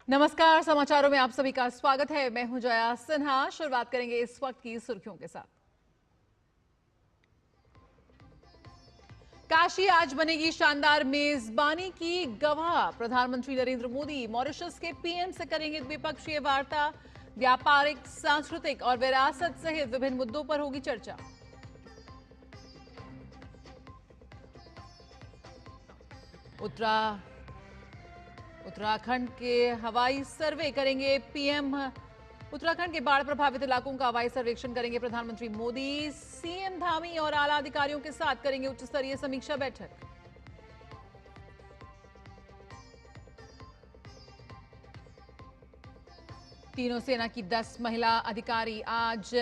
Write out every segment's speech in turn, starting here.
नमस्कार, समाचारों में आप सभी का स्वागत है। मैं हूं जया सिन्हा। शुरुआत करेंगे इस वक्त की सुर्खियों के साथ। काशी आज बनेगी शानदार मेजबानी की गवाह। प्रधानमंत्री नरेंद्र मोदी मॉरिशस के पीएम से करेंगे द्विपक्षीय वार्ता। व्यापारिक, सांस्कृतिक और विरासत सहित विभिन्न मुद्दों पर होगी चर्चा। उत्तराखंड के हवाई सर्वे करेंगे पीएम। उत्तराखंड के बाढ़ प्रभावित इलाकों का हवाई सर्वेक्षण करेंगे प्रधानमंत्री मोदी। सीएम धामी और आला अधिकारियों के साथ करेंगे उच्च स्तरीय समीक्षा बैठक। तीनों सेना की 10 महिला अधिकारी आज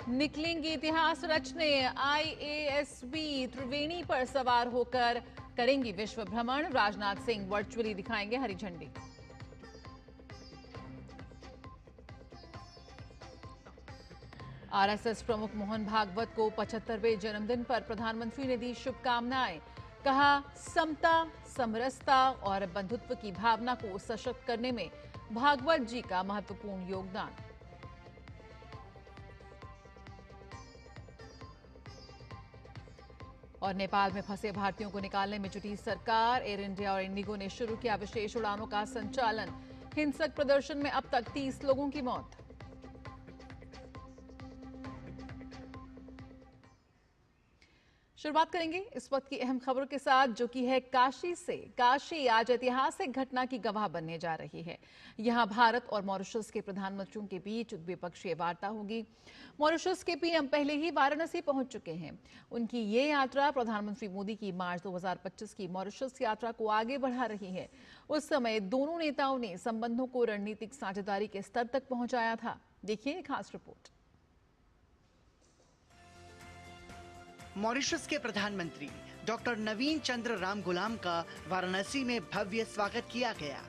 निकलेंगे इतिहास रचने। आईएएसबी त्रिवेणी पर सवार होकर करेंगी विश्व भ्रमण। राजनाथ सिंह वर्चुअली दिखाएंगे हरी झंडी। आरएसएस प्रमुख मोहन भागवत को 75वें जन्मदिन पर प्रधानमंत्री ने दी शुभकामनाएं। कहा, समता, समरसता और बंधुत्व की भावना को सशक्त करने में भागवत जी का महत्वपूर्ण योगदान। और नेपाल में फंसे भारतीयों को निकालने में जुटी सरकार। एयर इंडिया और इंडिगो ने शुरू किया विशेष उड़ानों का संचालन। हिंसक प्रदर्शन में अब तक 30 लोगों की मौत। शुरुआत करेंगे इस वक्त की अहम खबरों के साथ, जो कि है काशी से। काशी आज ऐतिहासिक घटना की गवाह बनने जा रही है। यहां भारत और मॉरिशस के प्रधानमंत्रियों के बीच द्विपक्षीय वार्ता होगी। मॉरिशस के पीएम पहले ही वाराणसी पहुंच चुके हैं। उनकी ये यात्रा प्रधानमंत्री मोदी की मार्च 2025 की मॉरिशस यात्रा को आगे बढ़ा रही है। उस समय दोनों नेताओं ने संबंधों को रणनीतिक साझेदारी के स्तर तक पहुंचाया था। देखिए एक खास रिपोर्ट। मॉरिशस के प्रधानमंत्री डॉक्टर नवीन चंद्र राम गुलाम का वाराणसी में भव्य स्वागत किया गया।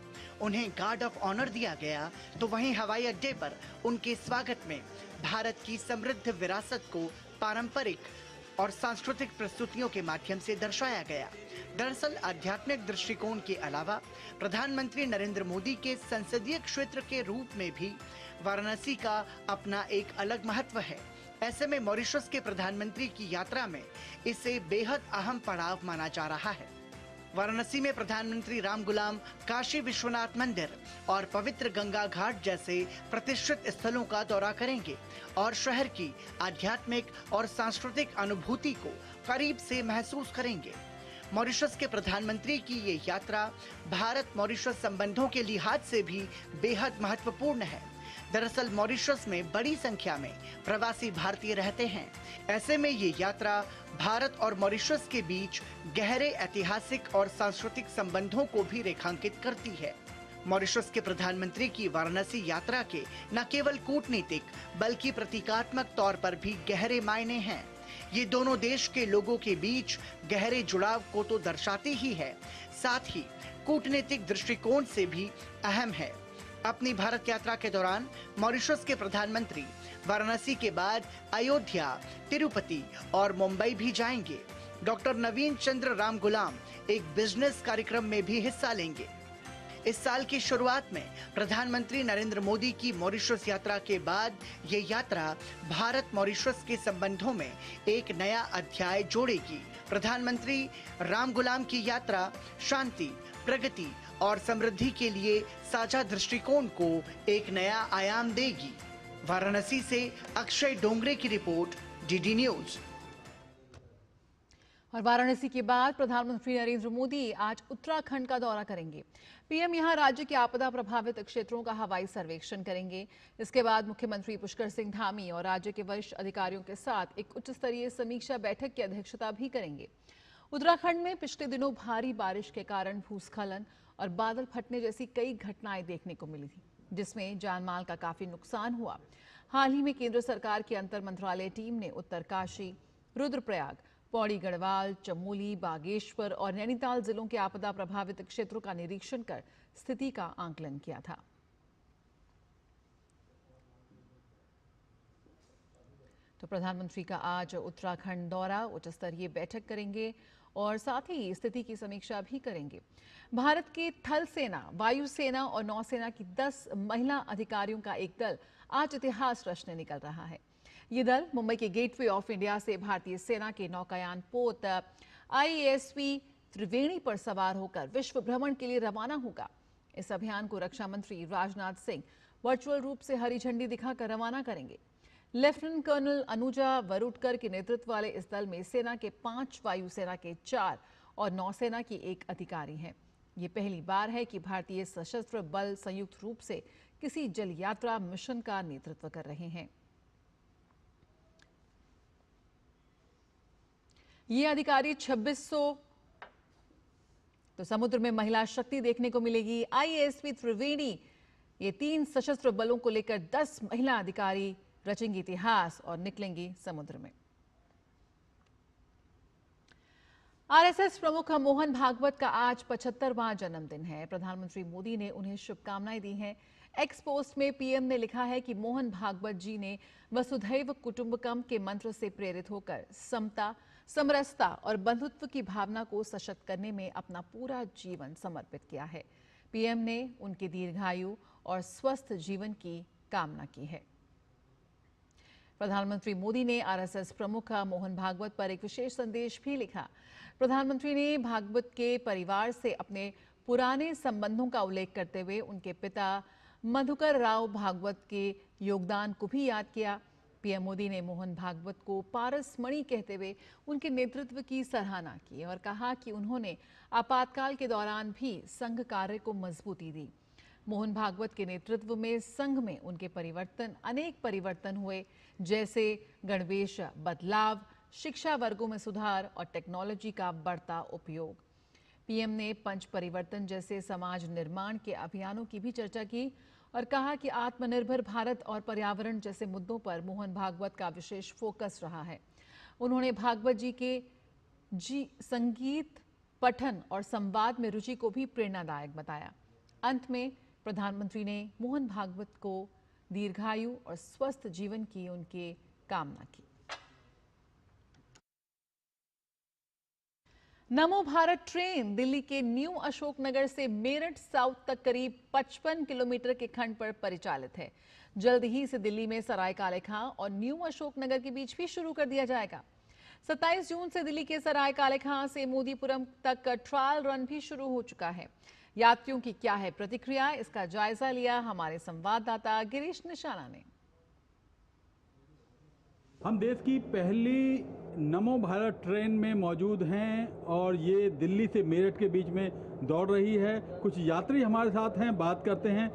उन्हें गार्ड ऑफ ऑनर दिया गया, तो वहीं हवाई अड्डे पर उनके स्वागत में भारत की समृद्ध विरासत को पारंपरिक और सांस्कृतिक प्रस्तुतियों के माध्यम से दर्शाया गया। दरअसल आध्यात्मिक दृष्टिकोण के अलावा प्रधानमंत्री नरेंद्र मोदी के संसदीय क्षेत्र के रूप में भी वाराणसी का अपना एक अलग महत्व है। ऐसे में मॉरिशस के प्रधानमंत्री की यात्रा में इसे बेहद अहम पड़ाव माना जा रहा है। वाराणसी में प्रधानमंत्री राम गुलाम काशी विश्वनाथ मंदिर और पवित्र गंगा घाट जैसे प्रतिष्ठित स्थलों का दौरा करेंगे और शहर की आध्यात्मिक और सांस्कृतिक अनुभूति को करीब से महसूस करेंगे। मॉरिशस के प्रधानमंत्री की ये यात्रा भारत मॉरिशस संबंधों के लिहाज से भी बेहद महत्वपूर्ण है। दरअसल मॉरिशस में बड़ी संख्या में प्रवासी भारतीय रहते हैं। ऐसे में ये यात्रा भारत और मॉरिशस के बीच गहरे ऐतिहासिक और सांस्कृतिक संबंधों को भी रेखांकित करती है। मॉरिशस के प्रधानमंत्री की वाराणसी यात्रा के न केवल कूटनीतिक बल्कि प्रतीकात्मक तौर पर भी गहरे मायने हैं। ये दोनों देश के लोगों के बीच गहरे जुड़ाव को तो दर्शाती ही है, साथ ही कूटनीतिक दृष्टिकोण से भी अहम है। अपनी भारत यात्रा के दौरान मॉरिशस के प्रधानमंत्री वाराणसी के बाद अयोध्या, तिरुपति और मुंबई भी जाएंगे। डॉक्टर नवीन चंद्र राम गुलाम एक बिजनेस कार्यक्रम में भी हिस्सा लेंगे। इस साल की शुरुआत में प्रधानमंत्री नरेंद्र मोदी की मॉरिशस यात्रा के बाद ये यात्रा भारत मॉरिशस के संबंधों में एक नया अध्याय जोड़ेगी। प्रधानमंत्री राम गुलाम की यात्रा शांति, प्रगति और समृद्धि के लिए साझा दृष्टिकोण को एक नया आयाम देगी। वाराणसी से अक्षय डोंगरे की रिपोर्ट, डीडी न्यूज। और वाराणसी के बाद प्रधानमंत्री नरेंद्र मोदी आज उत्तराखंड का दौरा करेंगे। पीएम यहां राज्य के आपदा प्रभावित क्षेत्रों का हवाई सर्वेक्षण करेंगे। इसके बाद मुख्यमंत्री पुष्कर सिंह धामी और राज्य के वरिष्ठ अधिकारियों के साथ एक उच्च स्तरीय समीक्षा बैठक की अध्यक्षता भी करेंगे। उत्तराखंड में पिछले दिनों भारी बारिश के कारण भूस्खलन और बादल फटने जैसी कई घटनाएं देखने को मिली थी, जिसमें जानमाल का काफी नुकसान हुआ। हाल ही में केंद्र सरकार की अंतर मंत्रालय टीम ने उत्तरकाशी, रुद्रप्रयाग, पौड़ी गढ़वाल, चमोली, बागेश्वर और नैनीताल जिलों के आपदा प्रभावित क्षेत्रों का निरीक्षण कर स्थिति का आंकलन किया था। तो प्रधानमंत्री का आज उत्तराखंड दौरा, उच्च स्तरीय बैठक करेंगे और साथ ही स्थिति की समीक्षा भी करेंगे। भारत की थल सेना, वायुसेना और नौसेना की 10 महिला अधिकारियों का एक दल आज इतिहास रचने निकल रहा है। ये दल मुंबई के गेटवे ऑफ इंडिया से भारतीय सेना के नौकायान पोत IASV त्रिवेणी पर सवार होकर विश्व भ्रमण के लिए रवाना होगा। इस अभियान को रक्षा मंत्री राजनाथ सिंह वर्चुअल रूप से हरी झंडी दिखाकर रवाना करेंगे। लेफ्टिनेंट कर्नल अनुजा वरुटकर के नेतृत्व वाले इस दल में सेना के 5, वायुसेना के 4 और नौसेना की 1 अधिकारी हैं। ये पहली बार है कि भारतीय सशस्त्र बल संयुक्त रूप से किसी जल यात्रा मिशन का नेतृत्व कर रहे हैं। ये अधिकारी 2600 तो समुद्र में महिला शक्ति देखने को मिलेगी। IASV त्रिवेणी ये 3 सशस्त्र बलों को लेकर 10 महिला अधिकारी रचेंगे इतिहास और निकलेंगी समुद्र में। RSS प्रमुख मोहन भागवत का आज 75वां जन्मदिन है। प्रधानमंत्री मोदी ने उन्हें शुभकामनाएं दी हैं। एक्स पोस्ट में PM ने लिखा है कि मोहन भागवत जी ने वसुधैव कुटुंबकम के मंत्र से प्रेरित होकर समता, समरसता और बंधुत्व की भावना को सशक्त करने में अपना पूरा जीवन समर्पित किया है। PM ने उनके दीर्घायु और स्वस्थ जीवन की कामना की है। प्रधानमंत्री मोदी ने RSS प्रमुख मोहन भागवत पर एक विशेष संदेश भी लिखा। प्रधानमंत्री ने भागवत के परिवार से अपने पुराने संबंधों का उल्लेख करते हुए उनके पिता मधुकर राव भागवत के योगदान को भी याद किया। PM मोदी ने मोहन भागवत को पारसमणि कहते हुए उनके नेतृत्व की सराहना की और कहा कि उन्होंने आपातकाल के दौरान भी संघ कार्य को मजबूती दी। मोहन भागवत के नेतृत्व में संघ में उनके अनेक परिवर्तन हुए, जैसे गणवेश बदलाव, शिक्षा वर्गों में सुधार और टेक्नोलॉजी का बढ़ता उपयोग। PM ने पंच परिवर्तन जैसे समाज निर्माण के अभियानों की भी चर्चा की और कहा कि आत्मनिर्भर भारत और पर्यावरण जैसे मुद्दों पर मोहन भागवत का विशेष फोकस रहा है। उन्होंने भागवत जी के संगीत, पठन और संवाद में रुचि को भी प्रेरणादायक बताया। अंत में प्रधानमंत्री ने मोहन भागवत को दीर्घायु और स्वस्थ जीवन की उनके कामना की। नमो भारत ट्रेन दिल्ली के न्यू अशोकनगर से मेरठ साउथ तक करीब 55 किलोमीटर के खंड पर परिचालित है। जल्द ही इसे दिल्ली में सराय काले खां और न्यू अशोकनगर के बीच भी शुरू कर दिया जाएगा। 27 जून से दिल्ली के सराय काले खां से मोदीपुरम तक ट्रायल रन भी शुरू हो चुका है। यात्रियों की क्या है प्रतिक्रिया, इसका जायजा लिया हमारे संवाददाता गिरीश निशाना ने। हम देश की पहली नमो भारत ट्रेन में मौजूद हैं और ये दिल्ली से मेरठ के बीच में दौड़ रही है। कुछ यात्री हमारे साथ हैं, बात करते हैं।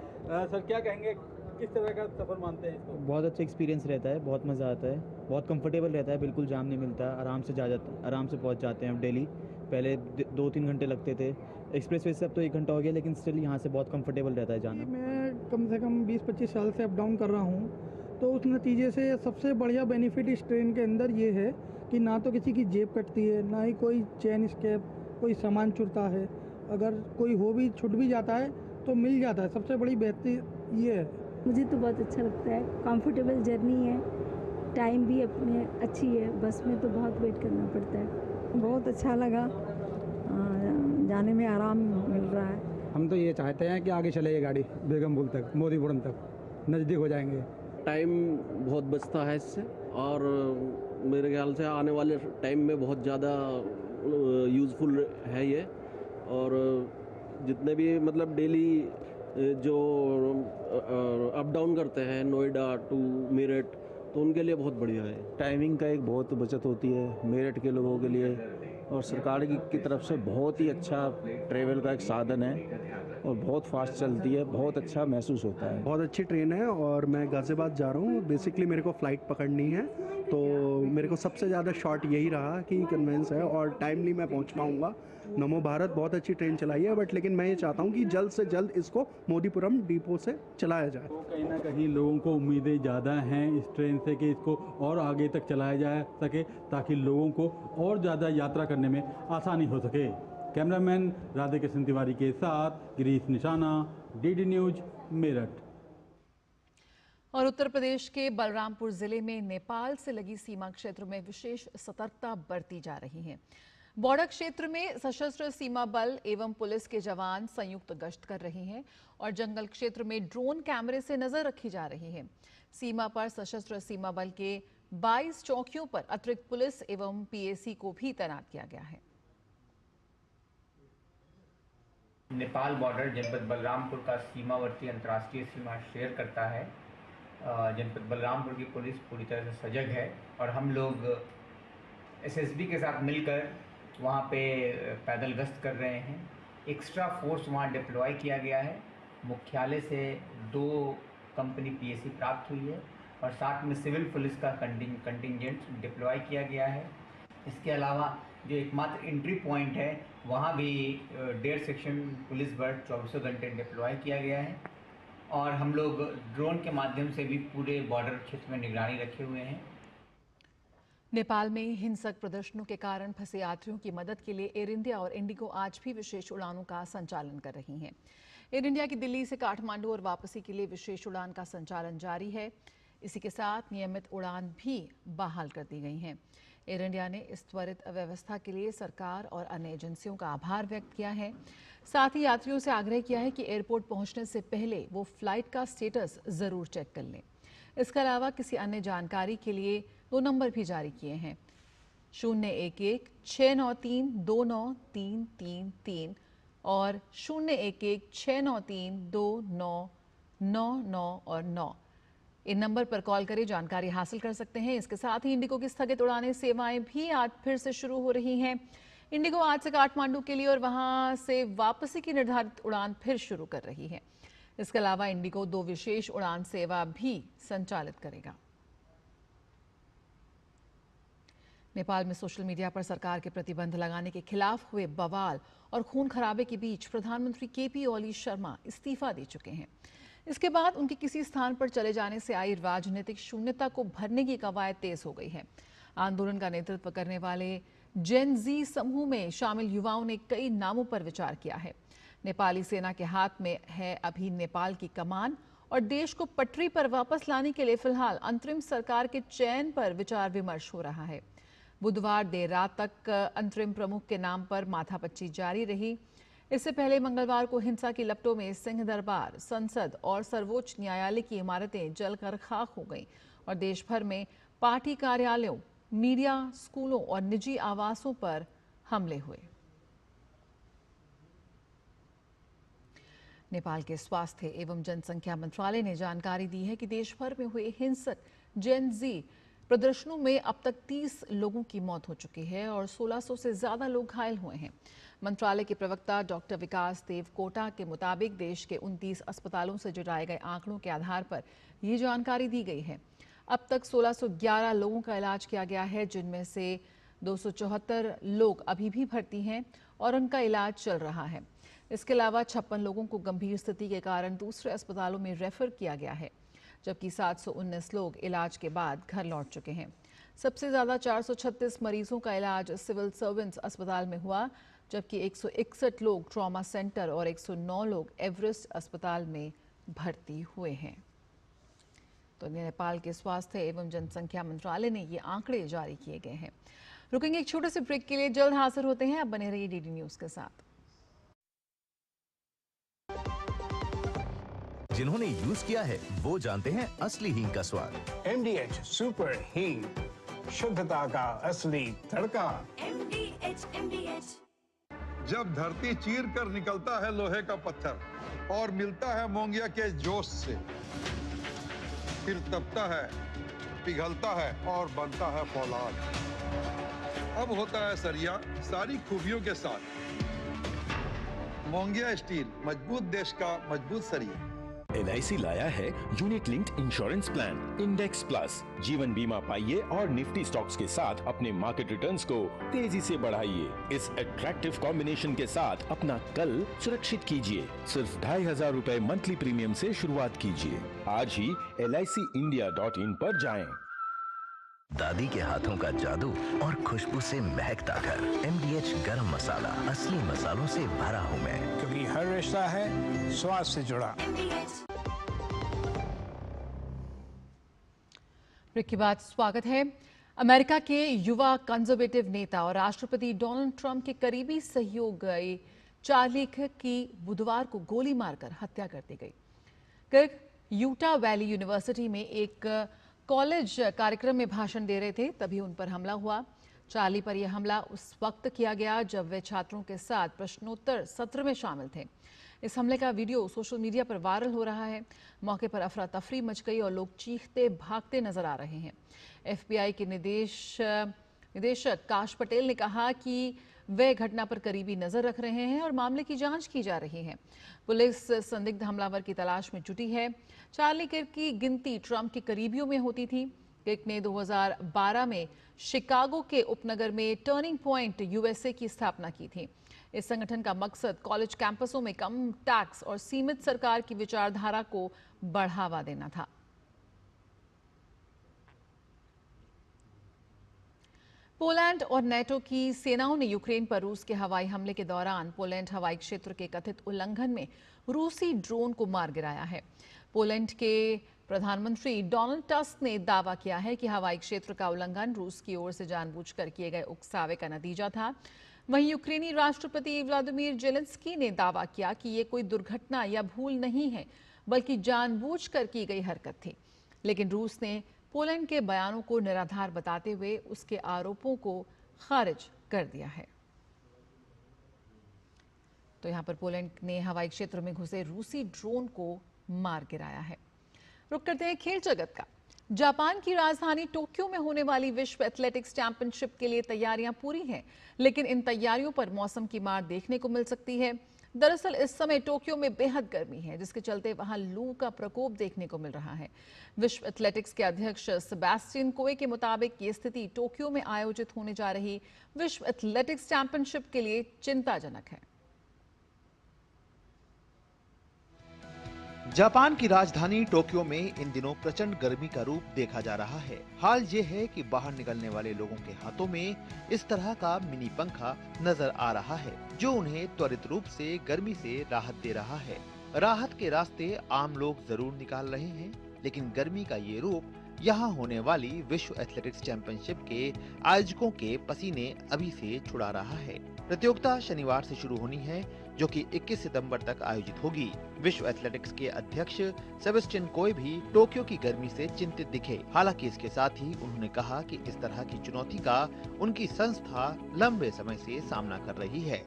सर क्या कहेंगे, किस तरह का सफ़र मानते हैं इसको? बहुत अच्छा एक्सपीरियंस रहता है, बहुत मज़ा आता है, बहुत कंफर्टेबल रहता है, बिल्कुल जाम नहीं मिलता, आराम से पहुंच जाते हैं हम दिल्ली। पहले 2-3 घंटे लगते थे, एक्सप्रेस वे से अब तो 1 घंटा हो गया, लेकिन स्टिल यहाँ से बहुत कंफर्टेबल रहता है जाना। मैं कम से कम 20-25 साल से अप डाउन कर रहा हूँ, तो उस नतीजे से सबसे बढ़िया बेनिफिट इस ट्रेन के अंदर ये है कि ना तो किसी की जेब कटती है, ना ही कोई चेन स्केप, कोई सामान चुरता है। अगर कोई छूट भी जाता है तो मिल जाता है। सबसे बड़ी बेहतर ये है। मुझे तो बहुत अच्छा लगता है, कंफर्टेबल जर्नी है, टाइम भी अपने अच्छी है। बस में तो बहुत वेट करना पड़ता है। बहुत अच्छा लगा, जाने में आराम मिल रहा है। हम तो ये चाहते हैं कि आगे चले ये गाड़ी बेगमपुर तक, मोदीपुरम तक, नज़दीक हो जाएंगे। टाइम बहुत बचता है इससे और मेरे ख्याल से आने वाले टाइम में बहुत ज़्यादा यूज़फुल है ये। और जितने भी मतलब डेली जो अप डाउन करते हैं नोएडा टू मेरठ, तो उनके लिए बहुत बढ़िया है। टाइमिंग का एक बहुत बचत होती है मेरठ के लोगों के लिए, और सरकार की तरफ से बहुत ही अच्छा ट्रेवल का एक साधन है और बहुत फास्ट चलती है, बहुत अच्छा महसूस होता है। बहुत अच्छी ट्रेन है और मैं गाज़ियाबाद जा रहा हूँ। बेसिकली मेरे को फ़्लाइट पकड़नी है, तो मेरे को सबसे ज़्यादा शॉर्ट यही रहा कि कन्वेंस है और टाइमली मैं पहुँच पाऊँगा। नमो भारत बहुत अच्छी ट्रेन चलाई है, बट लेकिन मैं ये चाहता हूँ कि जल्द से जल्द इसको मोदीपुरम डिपो से चलाया जाए। तो कहीं ना कहीं लोगों को उम्मीदें ज़्यादा हैं इस ट्रेन से कि इसको और आगे तक चलाया जा सके, ताकि लोगों को और ज़्यादा यात्रा करने में आसानी हो सके। कैमरामैन राधे कृष्ण तिवारी के साथ गिरीश निशाना, DD न्यूज, मेरठ। और उत्तर प्रदेश के बलरामपुर जिले में नेपाल से लगी सीमा क्षेत्र में विशेष सतर्कता बरती जा रही है। बॉर्डर क्षेत्र में सशस्त्र सीमा बल एवं पुलिस के जवान संयुक्त गश्त कर रहे हैं और जंगल क्षेत्र में ड्रोन कैमरे से नजर रखी जा रही है। सीमा पर सशस्त्र सीमा बल के 22 चौकियों पर अतिरिक्त पुलिस एवं पीएसी को भी तैनात किया गया है। नेपाल बॉर्डर जनपद बलरामपुर का सीमावर्ती अंतर्राष्ट्रीय सीमा शेयर करता है। जनपद बलरामपुर की पुलिस पूरी तरह से सजग है और हम लोग एसएसबी के साथ मिलकर वहाँ पे पैदल गश्त कर रहे हैं। एक्स्ट्रा फोर्स वहाँ डिप्लॉय किया गया है। मुख्यालय से 2 कंपनी पीएसी प्राप्त हुई है और साथ में सिविल पुलिस का कंटिंजेंट डिप्लॉय किया गया है। इसके अलावा जो एकमात्र एंट्री पॉइंट है वहाँ भी 1.5 सेक्शन पुलिस बल 24 घंटे डिप्लॉय किया गया है और हम लोग ड्रोन के माध्यम से भी पूरे बॉर्डर क्षेत्र में निगरानी रखे हुए हैं। नेपाल में हिंसक प्रदर्शनों के कारण फंसे यात्रियों की मदद के लिए एयर इंडिया और इंडिगो आज भी विशेष उड़ानों का संचालन कर रही हैं। एयर इंडिया की दिल्ली से काठमांडू और वापसी के लिए विशेष उड़ान का संचालन जारी है। इसी के साथ नियमित उड़ान भी बहाल कर दी गई हैं। एयर इंडिया ने इस त्वरित व्यवस्था के लिए सरकार और अन्य एजेंसियों का आभार व्यक्त किया है। साथ ही यात्रियों से आग्रह किया है कि एयरपोर्ट पहुंचने से पहले वो फ्लाइट का स्टेटस जरूर चेक कर लें। इसके अलावा किसी अन्य जानकारी के लिए 2 नंबर भी जारी किए हैं, 011-693-29333 और 011-693-2999 और 9। इन नंबर पर कॉल करें, जानकारी हासिल कर सकते हैं। इसके साथ ही इंडिगो की स्थगित उड़ानें सेवाएं भी आज फिर से शुरू हो रही हैं। इंडिगो आज से काठमांडू के लिए और वहां से वापसी की निर्धारित उड़ान फिर शुरू कर रही है। इसके अलावा इंडिगो 2 विशेष उड़ान सेवा भी संचालित करेगा। नेपाल में सोशल मीडिया पर सरकार के प्रतिबंध लगाने के खिलाफ हुए बवाल और खून खराबे के बीच प्रधानमंत्री केपी ओली शर्मा इस्तीफा दे चुके हैं। इसके बाद उनके किसी स्थान पर चले जाने से आई राजनीतिक शून्यता को भरने की कवायद तेज हो गई है। आंदोलन का नेतृत्व करने वाले जेन जी समूह में शामिल युवाओं ने कई नामों पर विचार किया है। नेपाली सेना के हाथ में है अभी नेपाल की कमान और देश को पटरी पर वापस लाने के लिए फिलहाल अंतरिम सरकार के चयन पर विचार विमर्श हो रहा है। बुधवार देर रात तक अंतरिम प्रमुख के नाम पर माथापच्ची जारी रही। इससे पहले मंगलवार को हिंसा की लपटों में सिंह दरबार, संसद और सर्वोच्च न्यायालय की इमारतें जलकर खाक हो गईं और देश भर में पार्टी कार्यालयों, मीडिया, स्कूलों और निजी आवासों पर हमले हुए। नेपाल के स्वास्थ्य एवं जनसंख्या मंत्रालय ने जानकारी दी है कि देश भर में हुए हिंसक जेन जी प्रदर्शनों में अब तक 30 लोगों की मौत हो चुकी है और 1600 से ज्यादा लोग घायल हुए हैं। मंत्रालय के प्रवक्ता डॉक्टर विकास देव कोटा के मुताबिक देश के 29 अस्पतालों से जुटाए गए आंकड़ों के आधार पर ये जानकारी दी गई है। अब तक 1611 लोगों का इलाज किया गया है, जिनमें से 274 लोग अभी भी भर्ती हैं और उनका इलाज चल रहा है। इसके अलावा 56 लोगों को गंभीर स्थिति के कारण दूसरे अस्पतालों में रेफर किया गया है, जबकि 719 लोग इलाज के बाद घर लौट चुके हैं। सबसे ज्यादा 436 मरीजों का इलाज सिविल सर्वेंट्स अस्पताल में हुआ, जबकि 161 लोग ट्रॉमा सेंटर और 109 लोग एवरेस्ट अस्पताल में भर्ती हुए हैं। तो नेपाल के स्वास्थ्य एवं जनसंख्या मंत्रालय ने ये आंकड़े जारी किए गए हैं। रुकेंगे एक छोटे से ब्रेक के लिए, जल्द हाजिर होते हैं। अब बने रहिए डीडी न्यूज के साथ। जिन्होंने यूज किया है वो जानते हैं असली हींग का स्वाद। MDH सुपर हींग, शुद्धता का असली तड़का। MDH। जब धरती चीर कर निकलता है लोहे का पत्थर और मिलता है मोंगिया के जोश से, फिर तपता है, पिघलता है और बनता है फौलाद। अब होता है सरिया सारी खूबियों के साथ। मोंगिया स्टील, मजबूत देश का मजबूत सरिया। LIC लाया है unit linked insurance plan index plus. जीवन बीमा पाइए और निफ्टी स्टॉक्स के साथ अपने मार्केट रिटर्न्स को तेजी से बढ़ाइए। इस अट्रैक्टिव कॉम्बिनेशन के साथ अपना कल सुरक्षित कीजिए। सिर्फ 2500 रुपए मंथली प्रीमियम से शुरुआत कीजिए। आज ही LICindia.in पर जाएं। दादी के हाथों का जादू और खुशबू से महकता घर। MDH गरम मसाला, असली मसालों से भरा हूँ मैं, क्योंकि हर रिश्ता है स्वाद से जुड़ा। ब्रेक के बाद स्वागत है। अमेरिका के युवा कंजर्वेटिव नेता और राष्ट्रपति डोनाल्ड ट्रंप के करीबी सहयोगी चार्ली किर्क की बुधवार को गोली मारकर हत्या कर दी गई। किर्क यूटा वैली यूनिवर्सिटी में एक कॉलेज कार्यक्रम में भाषण दे रहे थे, तभी उन पर हमला हुआ। चार्ली पर यह हमला उस वक्त किया गया जब वे छात्रों के साथ प्रश्नोत्तर सत्र में शामिल थे। इस हमले का वीडियो सोशल मीडिया पर वायरल हो रहा है। मौके पर अफरा तफरी मच गई और लोग चीखते भागते नजर आ रहे हैं। FBI के निदेशक काश पटेल ने कहा कि वे घटना पर करीबी नजर रख रहे हैं और मामले की जांच की जा रही है। पुलिस संदिग्ध हमलावर की तलाश में जुटी है। चार्ली किर्क की गिनती ट्रंप के करीबियों में होती थी। किर्क ने 2012 में शिकागो के उपनगर में टर्निंग पॉइंट USA की स्थापना की थी। इस संगठन का मकसद कॉलेज कैंपसों में कम टैक्स और सीमित सरकार की विचारधारा को बढ़ावा देना था। पोलैंड और नेटो की सेनाओं ने यूक्रेन पर रूस के हवाई हमले के दौरान पोलैंड हवाई क्षेत्र के कथित उल्लंघन में रूसी ड्रोन को मार गिराया है। पोलैंड के प्रधानमंत्री डोनाल्ड टस्क ने दावा किया है कि हवाई क्षेत्र का उल्लंघन रूस की ओर से जानबूझकर किए गए उकसावे का नतीजा था। वहीं यूक्रेनी राष्ट्रपति व्लादिमीर जेलेंस्की ने दावा किया कि ये कोई दुर्घटना या भूल नहीं है, बल्कि जानबूझकर की गई हरकत थी। लेकिन रूस ने पोलैंड के बयानों को निराधार बताते हुए उसके आरोपों को खारिज कर दिया है। तो यहां पर पोलैंड ने हवाई क्षेत्र में घुसे रूसी ड्रोन को मार गिराया है। रुक करते हैं खेल जगत का। जापान की राजधानी टोक्यो में होने वाली विश्व एथलेटिक्स चैंपियनशिप के लिए तैयारियां पूरी हैं, लेकिन इन तैयारियों पर मौसम की मार देखने को मिल सकती है। दरअसल इस समय टोक्यो में बेहद गर्मी है, जिसके चलते वहां लू का प्रकोप देखने को मिल रहा है। विश्व एथलेटिक्स के अध्यक्ष सेबेस्टियन कोए के मुताबिक ये स्थिति टोक्यो में आयोजित होने जा रही विश्व एथलेटिक्स चैंपियनशिप के लिए चिंताजनक है। जापान की राजधानी टोक्यो में इन दिनों प्रचंड गर्मी का रूप देखा जा रहा है। हाल ये है कि बाहर निकलने वाले लोगों के हाथों में इस तरह का मिनी पंखा नजर आ रहा है, जो उन्हें त्वरित रूप से गर्मी से राहत दे रहा है। राहत के रास्ते आम लोग जरूर निकाल रहे हैं, लेकिन गर्मी का ये रूप यहाँ होने वाली विश्व एथलेटिक्स चैंपियनशिप के आयोजकों के पसीने अभी से छुड़ा रहा है। प्रतियोगिता शनिवार से शुरू होनी है, जो कि 21 सितंबर तक आयोजित होगी। विश्व एथलेटिक्स के अध्यक्ष सेबेस्टियन कोए भी टोक्यो की गर्मी से चिंतित दिखे। हालांकि इसके साथ ही उन्होंने कहा कि इस तरह की चुनौती का उनकी संस्था लंबे समय से सामना कर रही है।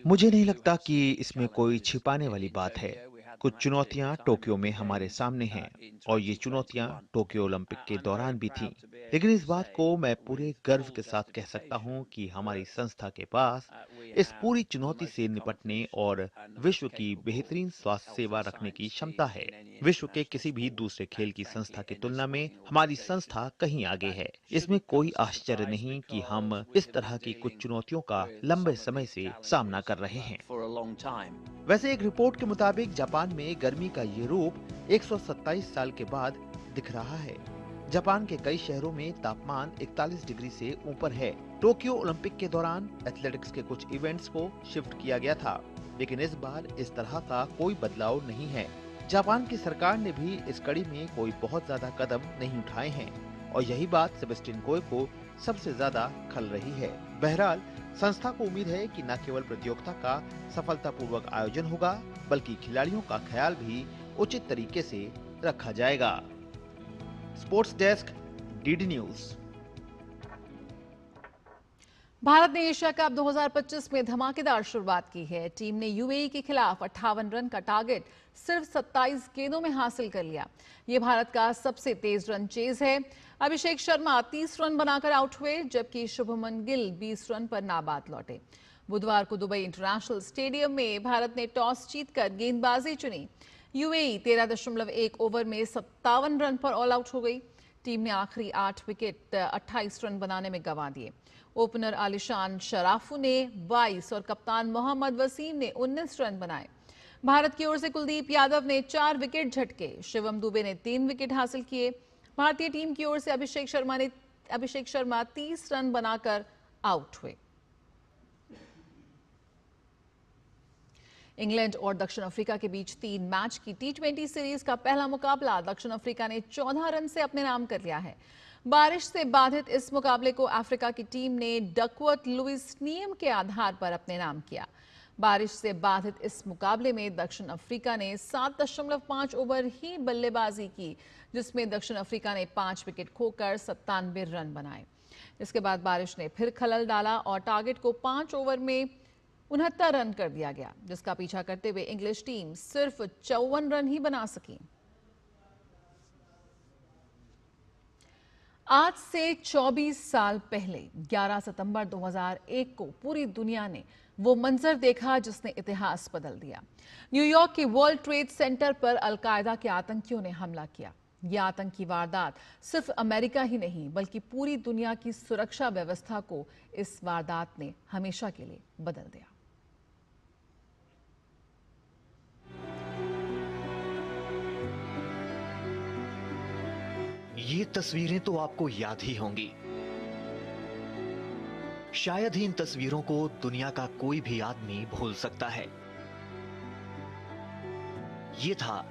मुझे नहीं लगता कि इसमें कोई छिपाने वाली बात है। कुछ चुनौतियां टोक्यो में हमारे सामने हैं और ये चुनौतियां टोक्यो ओलंपिक के दौरान भी थीं। लेकिन इस बात को मैं पूरे गर्व के साथ कह सकता हूं कि हमारी संस्था के पास इस पूरी चुनौती से निपटने और विश्व की बेहतरीन स्वास्थ्य सेवा रखने की क्षमता है। विश्व के किसी भी दूसरे खेल की संस्था की तुलना में हमारी संस्था कहीं आगे है। इसमें कोई आश्चर्य नहीं कि हम इस तरह की कुछ चुनौतियों का लंबे समय से सामना कर रहे हैं। वैसे एक रिपोर्ट के मुताबिक जापान में गर्मी का ये रूप 127 साल के बाद दिख रहा है। जापान के कई शहरों में तापमान 41 डिग्री से ऊपर है। टोक्यो ओलंपिक के दौरान एथलेटिक्स के कुछ इवेंट्स को शिफ्ट किया गया था, लेकिन इस बार इस तरह का कोई बदलाव नहीं है। जापान की सरकार ने भी इस कड़ी में कोई बहुत ज्यादा कदम नहीं उठाए हैं और यही बात सेबेस्टियन कोए को सबसे ज्यादा खल रही है। बहरहाल संस्था को उम्मीद है कि न केवल प्रतियोगिता का सफलतापूर्वक आयोजन होगा, बल्कि खिलाड़ियों का ख्याल भी उचित तरीके से रखा जाएगा। Sports desk, DD news. Bharat ने एशिया कप 2025 में धमाकेदार शुरुआत की है। टीम ने यूएई के खिलाफ 58 रन का टारगेट सिर्फ 27 गेंदों में हासिल कर लिया। ये भारत का सबसे तेज रन चेज है। अभिषेक शर्मा 30 रन बनाकर आउट हुए, जबकि शुभमन गिल 20 रन पर नाबाद लौटे। बुधवार को दुबई इंटरनेशनल स्टेडियम में भारत ने टॉस जीतकर गेंदबाजी चुनी। यूएई 13.1 ओवर में 57 रन पर ऑल आउट हो गई। टीम ने आखिरी 8 विकेट 28 रन बनाने में गंवा दिए। ओपनर आलिशान शराफू ने 22 और कप्तान मोहम्मद वसीम ने 19 रन बनाए। भारत की ओर से कुलदीप यादव ने 4 विकेट झटके। शिवम दुबे ने 3 विकेट हासिल किए। भारतीय टीम की ओर से अभिषेक शर्मा 30 रन बनाकर आउट हुए। इंग्लैंड और दक्षिण अफ्रीका के बीच 3 मैच की T20 सीरीज का पहला मुकाबला दक्षिण अफ्रीका ने 14 रन से अपने नाम कर लिया है। बारिश से बाधित इस मुकाबले को अफ्रीका की टीम ने डकवर्थ लुइस नियम के आधार पर अपने नाम किया। बारिश से बाधित इस मुकाबले में दक्षिण अफ्रीका ने 7.5 ओवर ही बल्लेबाजी की, जिसमें दक्षिण अफ्रीका ने 5 विकेट खोकर 97 रन बनाए। इसके बाद बारिश ने फिर खलल डाला और टारगेट को 5 ओवर में 69 रन कर दिया गया, जिसका पीछा करते हुए इंग्लिश टीम सिर्फ 54 रन ही बना सकी। आज से 24 साल पहले 11 सितंबर 2001 को पूरी दुनिया ने वो मंजर देखा जिसने इतिहास बदल दिया। न्यूयॉर्क के वर्ल्ड ट्रेड सेंटर पर अलकायदा के आतंकियों ने हमला किया। यह आतंकी वारदात सिर्फ अमेरिका ही नहीं बल्कि पूरी दुनिया की सुरक्षा व्यवस्था को इस वारदात ने हमेशा के लिए बदल दिया। ये तस्वीरें तो आपको याद ही होंगी। शायद ही इन तस्वीरों को दुनिया का कोई भी आदमी भूल सकता है। ये था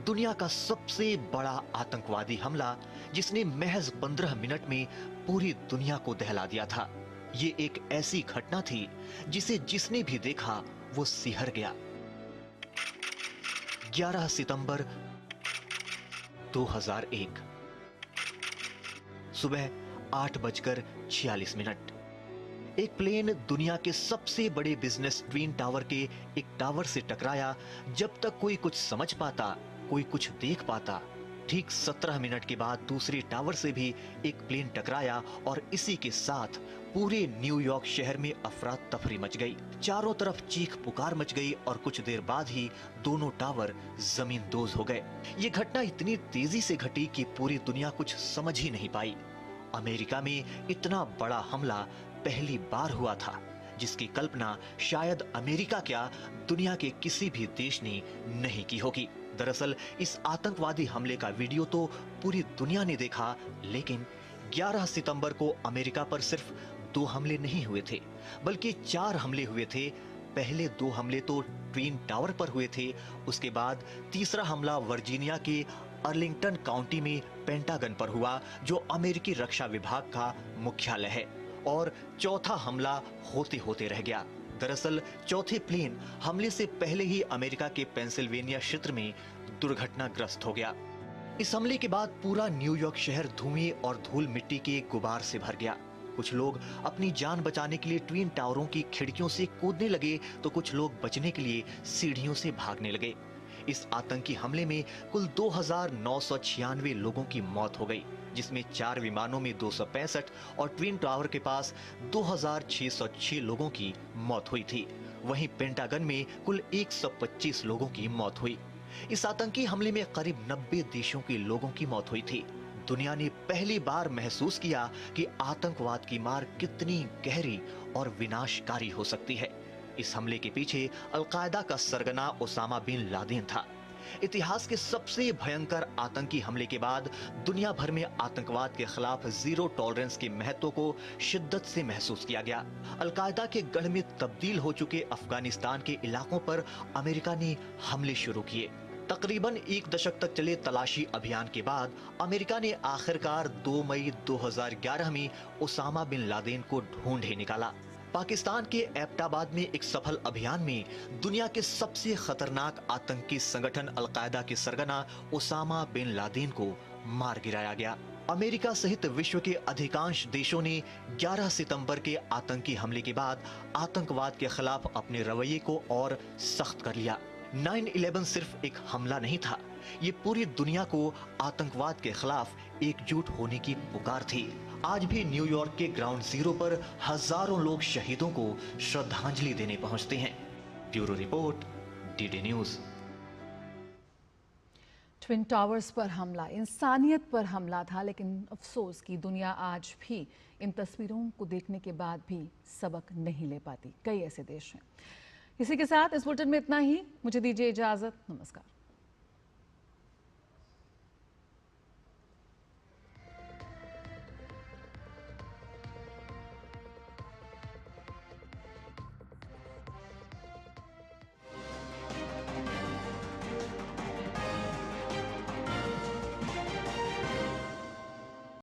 दुनिया का सबसे बड़ा आतंकवादी हमला जिसने महज 15 मिनट में पूरी दुनिया को दहला दिया था। ये एक ऐसी घटना थी जिसे जिसने भी देखा वो सिहर गया। 11 सितंबर 2001 सुबह 8:46। एक प्लेन दुनिया के सबसे बड़े बिजनेस ट्विन टावर के एक टावर से टकराया। जब तक कोई कुछ समझ पाता, कोई कुछ देख पाता, ठीक 17 मिनट के बाद दूसरे टावर से भी एक प्लेन टकराया और इसी के साथ पूरे न्यूयॉर्क शहर में अफरा तफरी मच गई। चारों तरफ चीख पुकार मच गई और कुछ देर बाद ही दोनों टावर जमींदोज हो गए। ये घटना इतनी तेजी से घटी कि पूरी दुनिया कुछ समझ ही नहीं पाई। अमेरिका में इतना बड़ा हमला पहली बार हुआ था जिसकी कल्पना शायद अमेरिका क्या दुनिया के किसी भी देश ने नहीं की होगी। दरअसल इस आतंकवादी हमले का वीडियो तो पूरी दुनिया ने देखा, लेकिन 11 सितंबर को अमेरिका पर सिर्फ 2 हमले नहीं हुए थे बल्कि 4 हमले हुए थे। पहले 2 हमले तो ट्विन टावर पर हुए थे, उसके बाद तीसरा हमला वर्जीनिया के अर्लिंगटन काउंटी में पेंटागन पर हुआ जो अमेरिकी रक्षा विभाग का मुख्यालय है, और चौथा हमला होते होते रह गया। दरअसल चौथे प्लेन हमले से पहले ही अमेरिका के पेंसिल्वेनिया क्षेत्र में दुर्घटनाग्रस्त हो गया। इस हमले के बाद पूरा न्यूयॉर्क शहर धुएं और धूल मिट्टी के गुबार से भर गया। कुछ लोग अपनी जान बचाने के लिए ट्विन टावरों की खिड़कियों से कूदने लगे तो कुछ लोग बचने के लिए सीढ़ियों से भागने लगे। इस आतंकी हमले में कुल 2996 लोगों की मौत हो गई, जिसमें 4 विमानों में 265 और ट्विन टावर के पास 2606 लोगों की मौत हुई थी। वहीं पेंटागन में कुल 125 लोगों की मौत हुई। इस आतंकी हमले में करीब 90 देशों के लोगों की मौत हुई थी। दुनिया ने पहली बार महसूस किया कि आतंकवाद की मार कितनी गहरी और विनाशकारी हो सकती है। इस हमले के पीछे अलकायदा का सरगना ओसामा बिन लादेन था। इतिहास के सबसे भयंकर आतंकी हमले के बाद दुनिया भर में आतंकवाद के खिलाफ जीरो टॉलरेंस के महत्व को शिद्दत से महसूस किया गया। अलकायदा के गढ़ में तब्दील हो चुके अफगानिस्तान के इलाकों पर अमेरिका ने हमले शुरू किए। तकरीबन 1 दशक तक चले तलाशी अभियान के बाद अमेरिका ने आखिरकार 2 मई 2011 में ओसामा बिन लादेन को ढूंढ ही निकाला। पाकिस्तान के एबटाबाद में एक सफल अभियान में दुनिया के सबसे खतरनाक आतंकी संगठन अलकायदा के सरगना ओसामा बिन लादेन को मार गिराया गया। अमेरिका सहित विश्व के अधिकांश देशों ने 11 सितंबर के आतंकी हमले के बाद आतंकवाद के खिलाफ अपने रवैये को और सख्त कर लिया। 9/11 सिर्फ एक हमला नहीं था, ये पूरी दुनिया को आतंकवाद के खिलाफ एकजुट होने की पुकार थी। आज भी न्यूयॉर्क के ग्राउंड जीरो पर हजारों लोग शहीदों को श्रद्धांजलि देने पहुंचते हैं। Bureau report, DD news. Twin towers पर हमला इंसानियत पर हमला था, लेकिन अफसोस की दुनिया आज भी इन तस्वीरों को देखने के बाद भी सबक नहीं ले पाती। कई ऐसे देश हैं। इसी के साथ इस बुलेटिन में इतना ही। मुझे दीजिए इजाजत। नमस्कार।